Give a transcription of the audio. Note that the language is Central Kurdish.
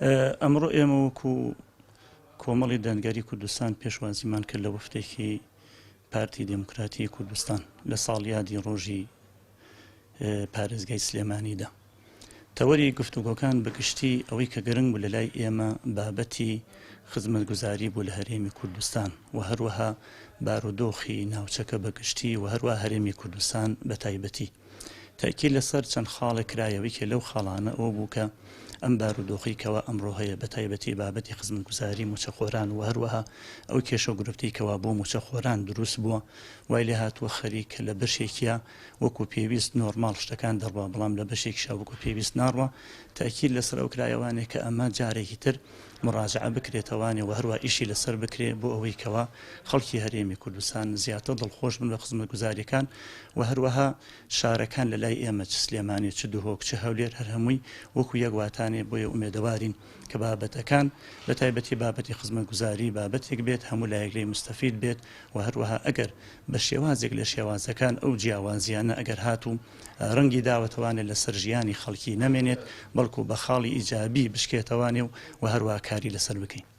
ئەمڕۆ ئێمە وەکو کۆمەڵی دەنگاری کوردستان پێشوازیمان کرد لە وەفتێکی پارتی دموکراتی کوردستان لە ساڵیادی ڕۆژی پارێزگای سلێمانیدا. تەوەری گفتوگۆکان بەگشتی ئەوەی کە گرنگ بوو لە لای ئێمە بابەتی خزمەتگوزاری بوو لە هەرێمی کوردستان و هەروەها بارودۆخی ناوچەکە بەگشتی و هەروە هەرێمی کوردستان بە تایبەتی. تاکید لەسەر چەند خاڵە کرایەوەی کە لەو خاڵانە ئەو بوو کە ئەم بارودۆخی کەوا ئەمڕۆ هەیە بە تایبەتی بابەتی خزمەتگوزاری موچەخۆران و هەروەها ئەو کێشە گرفتی کەوا بۆ موچەخۆران دروست بووە وای لێ هاتووە خەریک لە بەشێکیە وەکو پێویست نۆرمال شتەکان دەڕوا بەڵام لە بەشێکیشا وەکو پێویست ناڕوە. تاکید لەسەر ئەو کرایەوانێک کە ئەمە جارێکی تر مراجعە بکرێتەوانێ و هەروە ئیشی لەسەر بکرێ بۆ ئەوەی کەوا خەڵکی هەرێمی کوردستان زیاتر دڵخۆش بن بە خزمەتگوزاریەکان و هەروەها شارەکان لە لای ئێمە چ سلێمانی چ دوهۆک چ هەولێر هەر هەمووی وەکو یەکواتانێ بۆیە ئومێدەوارین کە بابەتەکان بە تایبەتی بابەتی خزمەتگوزاری بابەتێک بێت هەموو لایەکلەی مستەفید بێت و هەروەها ئەگەر بە شێوازێک لە شێوازەکان ئەو جیاوازیانە ئەگەر هاتوو ڕەنگی داوەتەوانێت لەسەر ژیانی خەڵکی نەمێنێت بەڵکو بە خاڵی ئیجابی بشکێتەوانێ و هەروە کاری لەسەر بکەین.